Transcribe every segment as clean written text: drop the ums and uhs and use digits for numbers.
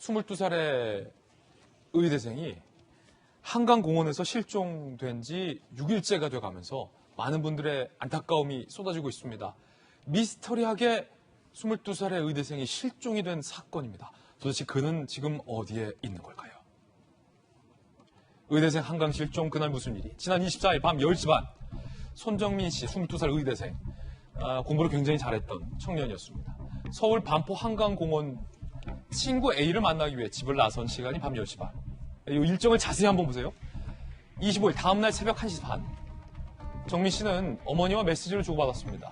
22살의 의대생이 한강공원에서 실종된 지 6일째가 돼가면서 많은 분들의 안타까움이 쏟아지고 있습니다. 미스터리하게 22살의 의대생이 실종이 된 사건입니다. 도대체 그는 지금 어디에 있는 걸까요? 의대생 한강 실종, 그날 무슨 일이? 지난 24일 밤 10시 반 손정민 씨 22살 의대생, 공부를 굉장히 잘했던 청년이었습니다. 서울 반포 한강공원 친구 A를 만나기 위해 집을 나선 시간이 밤 10시 반. 이 일정을 자세히 한번 보세요. 25일 다음날 새벽 1시 반. 정민 씨는 어머니와 메시지를 주고받았습니다.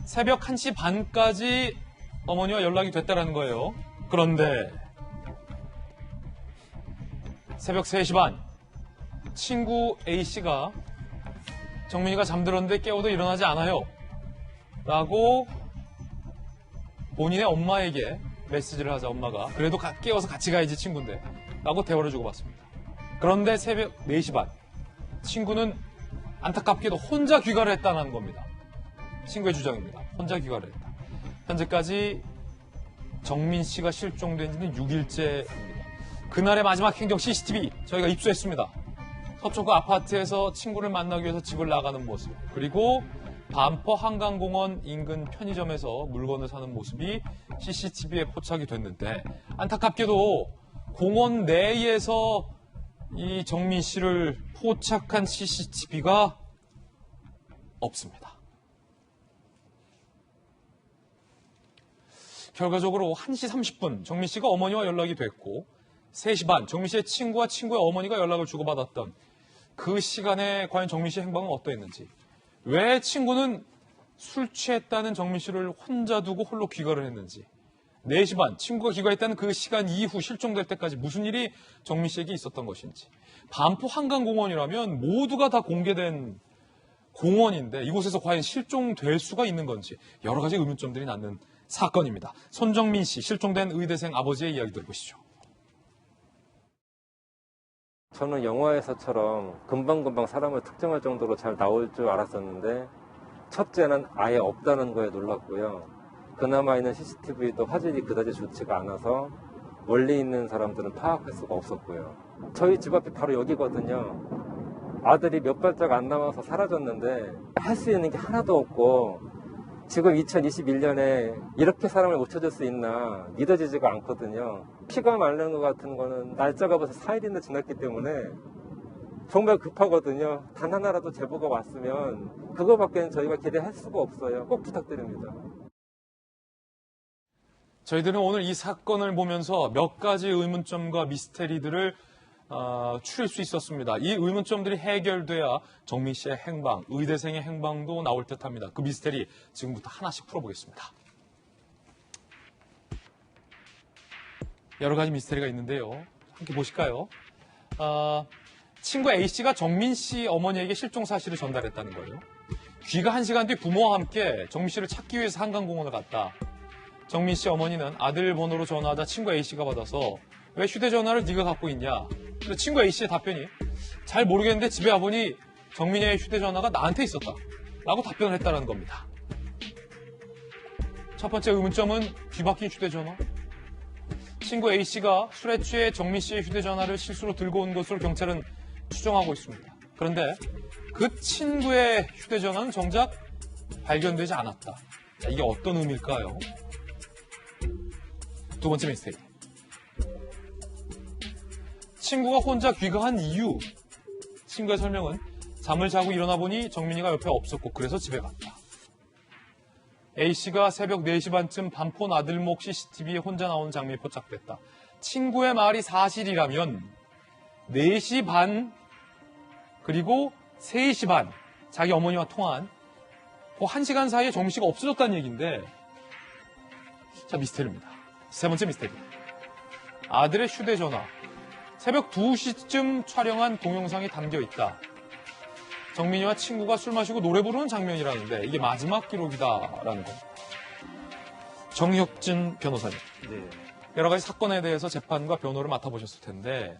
새벽 1시 반까지 어머니와 연락이 됐다라는 거예요. 그런데 새벽 3시 반 친구 A씨가 정민이가 잠들었는데 깨워도 일어나지 않아요 라고 본인의 엄마에게 메시지를 하자 엄마가 그래도 깨워서 같이 가야지 친구인데 라고 대화를 주고받습니다. 그런데 새벽 4시 반 친구는 안타깝게도 혼자 귀가를 했다는 겁니다. 친구의 주장입니다. 혼자 귀가를 했다. 현재까지 정민 씨가 실종된 지는 6일째입니다. 그날의 마지막 행적 CCTV 저희가 입수했습니다. 서초구 아파트에서 친구를 만나기 위해서 집을 나가는 모습, 그리고 반포 한강공원 인근 편의점에서 물건을 사는 모습이 CCTV에 포착이 됐는데 안타깝게도 공원 내에서 이 정민 씨를 포착한 CCTV가 없습니다. 결과적으로 1시 30분 정민 씨가 어머니와 연락이 됐고 3시 반 정민 씨의 친구와 친구의 어머니가 연락을 주고받았던 그 시간에 과연 정민 씨의 행방은 어떠했는지, 왜 친구는 술 취했다는 정민 씨를 혼자 두고 홀로 귀가를 했는지, 4시 반 친구가 귀가했다는 그 시간 이후 실종될 때까지 무슨 일이 정민 씨에게 있었던 것인지, 반포 한강공원이라면 모두가 다 공개된 공원인데 이곳에서 과연 실종될 수가 있는 건지 여러 가지 의문점들이 낳는 사건입니다. 손정민 씨, 실종된 의대생 아버지의 이야기 들어보시죠. 저는 영화에서처럼 금방금방 사람을 특정할 정도로 잘 나올 줄 알았었는데 첫째는 아예 없다는 거에 놀랐고요. 그나마 있는 CCTV도 화질이 그다지 좋지가 않아서 멀리 있는 사람들은 파악할 수가 없었고요. 저희 집 앞이 바로 여기거든요. 아들이 몇 발짝 안 남아서 사라졌는데 할 수 있는 게 하나도 없고 지금 2021년에 이렇게 사람을 못 찾을 수 있나 믿어지지가 않거든요. 피가 마르는 것 같은 거는 날짜가 벌써 4일이나 지났기 때문에 정말 급하거든요. 단 하나라도 제보가 왔으면 그거밖에는 저희가 기대할 수가 없어요. 꼭 부탁드립니다. 저희들은 오늘 이 사건을 보면서 몇 가지 의문점과 미스테리들을 추릴 수 있었습니다. 이 의문점들이 해결돼야 정민 씨의 행방, 의대생의 행방도 나올 듯합니다. 그 미스테리 지금부터 하나씩 풀어보겠습니다. 여러 가지 미스테리가 있는데요. 함께 보실까요? 친구 A씨가 정민 씨 어머니에게 실종 사실을 전달했다는 거예요. 귀가 1시간 뒤 부모와 함께 정민 씨를 찾기 위해서 한강공원을 갔다. 정민 씨 어머니는 아들 번호로 전화하자 친구 A씨가 받아서 왜 휴대전화를 네가 갖고 있냐? 그래서 친구 A씨의 답변이 잘 모르겠는데 집에 와보니 정민이의 휴대전화가 나한테 있었다 라고 답변을 했다는 겁니다. 첫 번째 의문점은 뒤바뀐 휴대전화. 친구 A씨가 술에 취해 정민 씨의 휴대전화를 실수로 들고 온 것으로 경찰은 추정하고 있습니다. 그런데 그 친구의 휴대전화는 정작 발견되지 않았다. 자, 이게 어떤 의미일까요? 두 번째 미스테리. 친구가 혼자 귀가한 이유. 친구의 설명은 잠을 자고 일어나 보니 정민이가 옆에 없었고 그래서 집에 갔다. A씨가 새벽 4시 반쯤 반포 나들목 CCTV에 혼자 나오는 장면이 포착됐다. 친구의 말이 사실이라면 4시 반 그리고 3시 반 자기 어머니와 통화한 그 1시간 사이에 정민 씨가 없어졌다는 얘기인데, 자, 미스테리입니다. 세 번째 미스테리. 아들의 휴대전화. 새벽 2시쯤 촬영한 동영상이 담겨있다. 정민이와 친구가 술 마시고 노래 부르는 장면이라는데 이게 마지막 기록이다라는 거. 정혁진 변호사님. 네. 여러 가지 사건에 대해서 재판과 변호를 맡아보셨을 텐데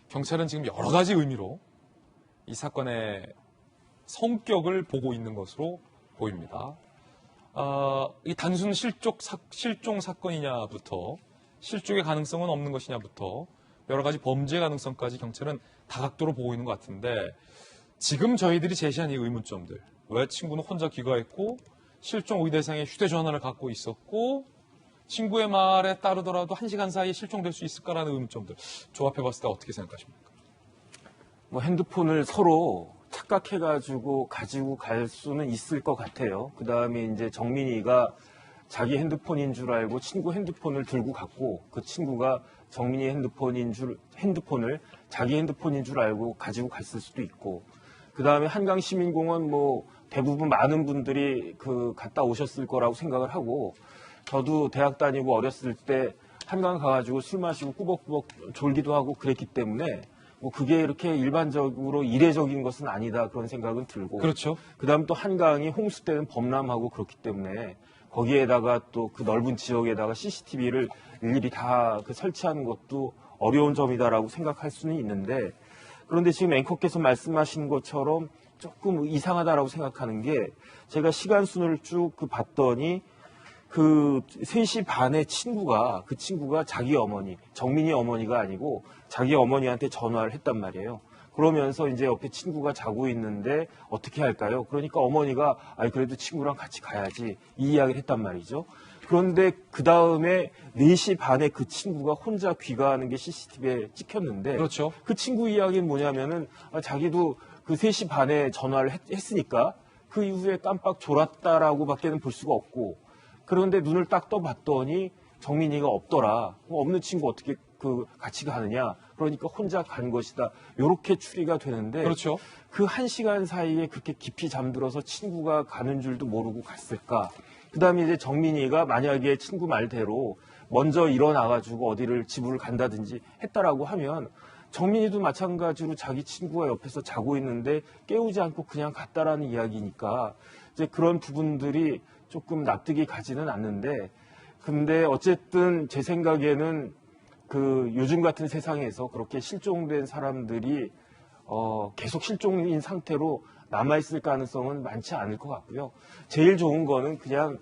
경찰은 지금 여러 가지 의미로 이 사건의 성격을 보고 있는 것으로 보입니다. 이 단순 실종 사건이냐부터 실종의 가능성은 없는 것이냐부터 여러 가지 범죄 가능성까지 경찰은 다각도로 보고 있는 것 같은데 지금 저희들이 제시한 이 의문점들, 왜 친구는 혼자 귀가했고 실종 의대상의 휴대전화를 갖고 있었고 친구의 말에 따르더라도 1시간 사이에 실종될 수 있을까라는 의문점들 조합해봤을 때 어떻게 생각하십니까? 뭐 핸드폰을 서로 착각해가지고 가지고 갈 수는 있을 것 같아요. 그 다음에 이제 정민이가 자기 핸드폰인 줄 알고 친구 핸드폰을 들고 갔고 그 친구가 정민이 핸드폰을 자기 핸드폰인 줄 알고 가지고 갔을 수도 있고 그 다음에 한강시민공원 뭐 대부분 많은 분들이 갔다 오셨을 거라고 생각을 하고 저도 대학 다니고 어렸을 때 한강 가가지고 술 마시고 꾸벅꾸벅 졸기도 하고 그랬기 때문에 뭐 그게 이렇게 일반적으로 이례적인 것은 아니다 그런 생각은 들고 그렇죠. 그다음 또 한강이 홍수 때는 범람하고 그렇기 때문에 거기에다가 또 그 넓은 지역에다가 CCTV를 일일이 다 설치하는 것도 어려운 점이다라고 생각할 수는 있는데 그런데 지금 앵커께서 말씀하신 것처럼 조금 이상하다라고 생각하는 게 제가 시간순을 쭉 봤더니 3시 반에 그 친구가 자기 어머니, 정민이 어머니가 아니고 자기 어머니한테 전화를 했단 말이에요. 그러면서 이제 옆에 친구가 자고 있는데 어떻게 할까요? 그러니까 어머니가 그래도 친구랑 같이 가야지 이 이야기를 했단 말이죠. 그런데 그 다음에 4시 반에 그 친구가 혼자 귀가하는 게 CCTV에 찍혔는데 그렇죠. 그 친구 이야기는 뭐냐면은 자기도 그 3시 반에 전화를 했으니까 그 이후에 깜빡 졸았다라고 밖에는 볼 수가 없고 그런데 눈을 딱 떠봤더니 정민이가 없더라. 없는 친구 어떻게 같이 가느냐. 그러니까 혼자 간 것이다. 이렇게 추리가 되는데 그렇죠. 그 1시간 사이에 그렇게 깊이 잠들어서 친구가 가는 줄도 모르고 갔을까. 그다음에 이제 정민이가 만약에 친구 말대로 먼저 일어나가지고 어디를 집을 간다든지 했다라고 하면 정민이도 마찬가지로 자기 친구가 옆에서 자고 있는데 깨우지 않고 그냥 갔다라는 이야기니까 이제 그런 부분들이 조금 납득이 가지는 않는데 근데 어쨌든 제 생각에는 요즘 같은 세상에서 그렇게 실종된 사람들이 계속 실종인 상태로 남아있을 가능성은 많지 않을 것 같고요. 제일 좋은 거는 그냥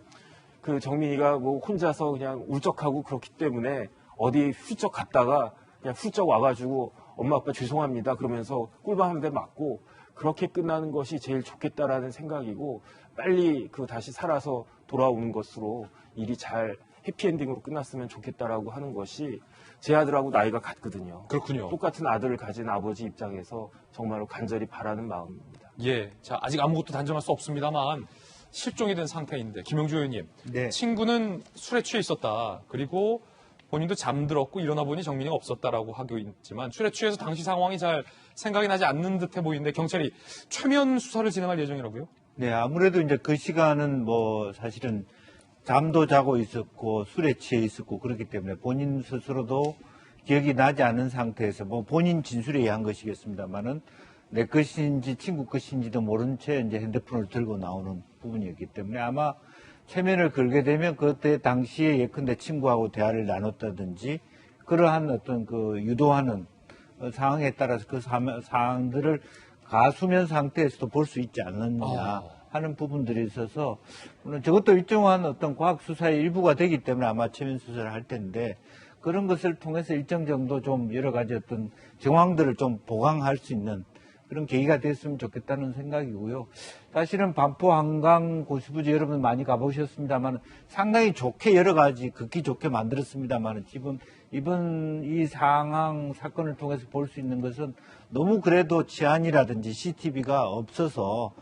정민이가 뭐 혼자서 그냥 울적하고 그렇기 때문에 어디 훌쩍 갔다가 그냥 훌쩍 와가지고 엄마 아빠 죄송합니다 그러면서 꿀밤 한 대 맞고 그렇게 끝나는 것이 제일 좋겠다라는 생각이고 빨리 다시 살아서 돌아오는 것으로 일이 잘 해피엔딩으로 끝났으면 좋겠다라고 하는 것이 제 아들하고 나이가 같거든요. 그렇군요. 똑같은 아들을 가진 아버지 입장에서 정말로 간절히 바라는 마음입니다. 예, 자 아직 아무것도 단정할 수 없습니다만 실종이 된 상태인데 김영주 의원님, 네. 친구는 술에 취해 있었다. 그리고 본인도 잠들었고 일어나 보니 정민이가 없었다라고 하고 있지만 술에 취해서 당시 상황이 잘 생각이 나지 않는 듯해 보이는데 경찰이 최면 수사를 진행할 예정이라고요? 네, 아무래도 이제 그 시간은 뭐 사실은 잠도 자고 있었고 술에 취해 있었고 그렇기 때문에 본인 스스로도 기억이 나지 않은 상태에서 뭐 본인 진술에 의한 것이겠습니다만은 내 것인지 친구 것인지도 모른 채 이제 핸드폰을 들고 나오는 부분이었기 때문에 아마 최면을 걸게 되면 그때 당시에 예컨대 친구하고 대화를 나눴다든지 그러한 어떤 유도하는 상황에 따라서 그 상황들을 가수면 상태에서도 볼 수 있지 않느냐 하는 부분들이 있어서 물론 저것도 일정한 어떤 과학 수사의 일부가 되기 때문에 아마 최면 수사를 할 텐데 그런 것을 통해서 일정 정도 좀 여러 가지 어떤 정황들을 좀 보강할 수 있는 그런 계기가 됐으면 좋겠다는 생각이고요. 사실은 반포 한강 고수부지 여러분 많이 가보셨습니다만 상당히 좋게 여러 가지 극히 좋게 만들었습니다만 이번 이 상황 사건을 통해서 볼 수 있는 것은 너무 그래도 치안이라든지 CCTV가 없어서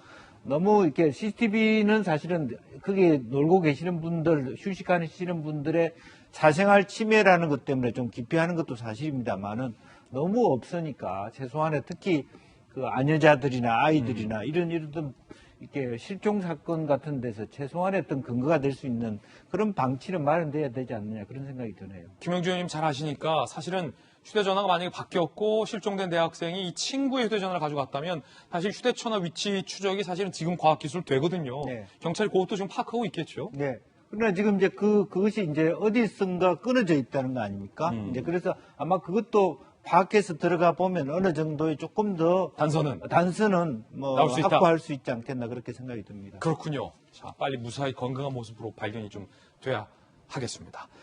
너무 이렇게 CCTV는 사실은 거기에 놀고 계시는 분들, 휴식하시는 분들의 사생활 침해라는 것 때문에 좀 기피하는 것도 사실입니다만은 너무 없으니까 최소한의 특히 아녀자들이나 아이들이나 이런 이렇게 실종 사건 같은 데서 최소한의 어떤 근거가 될 수 있는 그런 방치는 마련돼야 되지 않느냐 그런 생각이 드네요. 김영주 의원님 잘 아시니까 사실은 휴대전화가 만약에 바뀌었고 실종된 대학생이 이 친구의 휴대전화를 가져갔다면 사실 휴대전화 위치 추적이 사실은 지금 과학기술 되거든요. 네. 경찰이 그것도 지금 파악하고 있겠죠. 네. 그러나 지금 이제 그것이 이제 어디선가 끊어져 있다는 거 아닙니까? 이제 그래서 아마 그것도 밖에서 들어가 보면 어느 정도의 조금 더 단서는 뭐 나올 수 있다. 확보할 수 있지 않겠나 그렇게 생각이 듭니다. 그렇군요. 자, 빨리 무사히 건강한 모습으로 발견이 좀 돼야 하겠습니다.